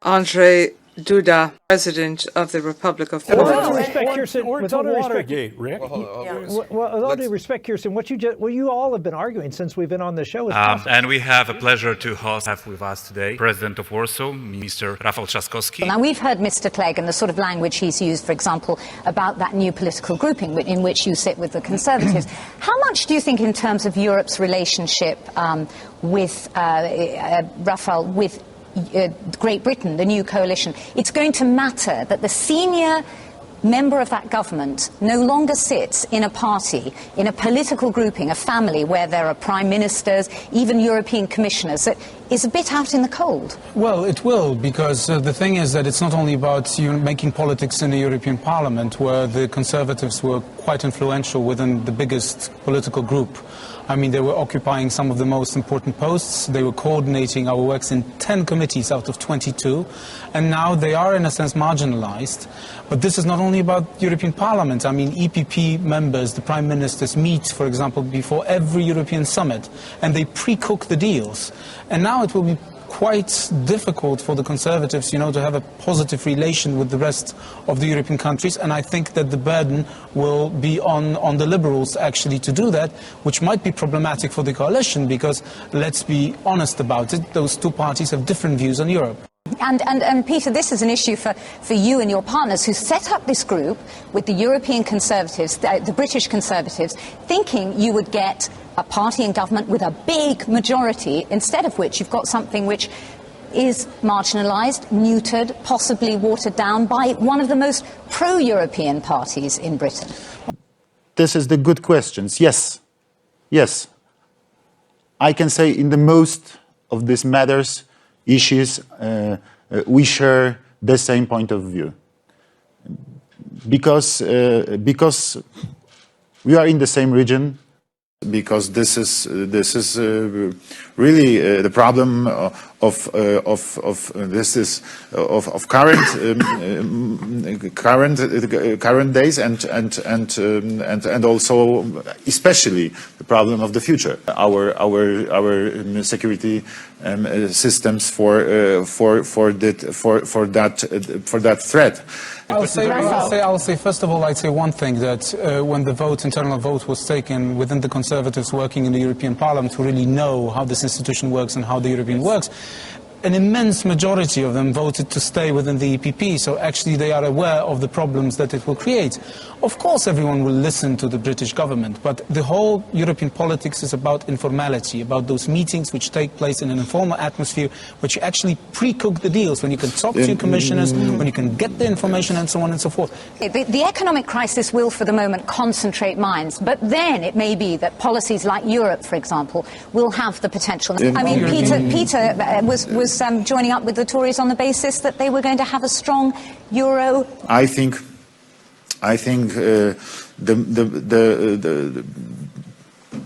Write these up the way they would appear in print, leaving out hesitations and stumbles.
Andrzej DUDA, President of the Republic of Poland. With all due respect, Kirsten, with all due respect, Watergate, Rick. with all due respect, Kirsten, what you all have been arguing since we've been on the show is possible. And we have a pleasure to have with us today President of Warsaw, Mr. Rafał TRZASKOWSKI. Now, we've heard Mr. Clegg and the sort of language he's used, for example, about that new political grouping in which you sit with the Conservatives. How much do you think, in terms of Europe's relationship with Rafał, with Great Britain, the new coalition, it's going to matter that the senior member of that government no longer sits in a party, in a political grouping, a family where there are prime ministers, even European commissioners, that is a bit out in the cold? Well, it will, because the thing is that it's not only about making politics in the European Parliament, where the Conservatives were quite influential within the biggest political group. I mean, they were occupying some of the most important posts. They were coordinating our works in 10 committees out of 22. And now they are, in a sense, marginalized. But this is not only about European Parliament. I mean, EPP members, the prime ministers, meet, for example, before every European summit. And they pre-cook the deals. And now it will be quite difficult for the Conservatives, to have a positive relation with the rest of the European countries, and I think that the burden will be on the Liberals actually to do that, which might be problematic for the coalition, because let's be honest about it, those two parties have different views on Europe. And Peter, this is an issue for you and your partners who set up this group with the European Conservatives, the British Conservatives, thinking you would get a party in government with a big majority, instead of which you've got something which is marginalised, neutered, possibly watered down by one of the most pro-European parties in Britain. This is the good questions. Yes. Yes. I can say in the most of these matters, issues, we share the same point of view. Because we are in the same region. Because this is really the problem of current days and also especially the problem of the future. Our security systems for that threat. I'll say first of all, I'd say one thing, that when the internal vote was taken within the Conservatives working in the European Parliament who really know how this institution works and how the European works, an immense majority of them voted to stay within the EPP, so actually they are aware of the problems that it will create. Of course everyone will listen to the British government, but the whole European politics is about informality, about those meetings which take place in an informal atmosphere, which you actually pre-cook the deals, when you can talk to your commissioners, when you can get the information and so on and so forth. The economic crisis will for the moment concentrate minds, but then it may be that policies like Europe, for example, will have the potential. I mean, Peter was joining up with the Tories on the basis that they were going to have a strong euro. I think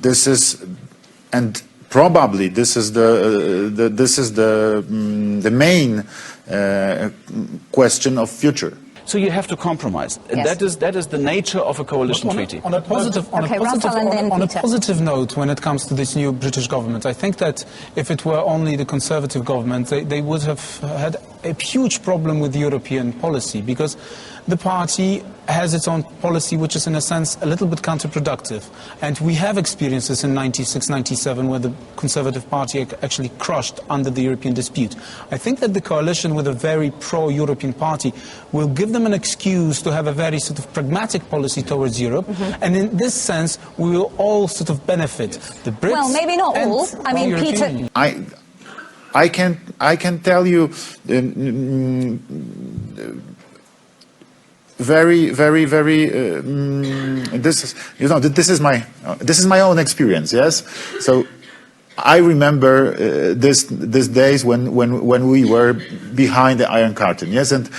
this is, and probably this is the main question of future. So you have to compromise. Yes. That is the nature of a coalition treaty. On a positive note, when it comes to this new British government, I think that if it were only the Conservative government, they would have had a huge problem with European policy, because the party has its own policy which is in a sense a little bit counterproductive. And we have experiences in 96, 97 where the Conservative Party actually crushed under the European dispute. I think that the coalition with a very pro-European party will give them an excuse to have a very sort of pragmatic policy towards Europe. And in this sense, we will all sort of benefit. The Brits. Well, maybe not all. I mean, Peter. I can tell you very this is my own experience. Yes, so I remember these days when we were behind the Iron Curtain. Yes, and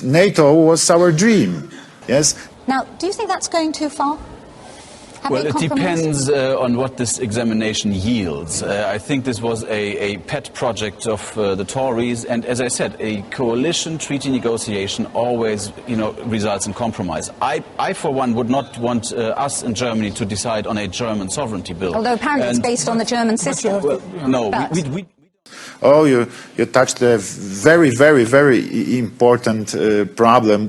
NATO was our dream. Yes. Now, do you think that's going too far? Well, they it compromised? depends on what this examination yields. I think this was a pet project of the Tories, and as I said, a coalition treaty negotiation always, results in compromise. I for one, would not want us in Germany to decide on a German sovereignty bill. Although apparently it's based on the German system. No, But- we Oh, you touched a very, very, very important problem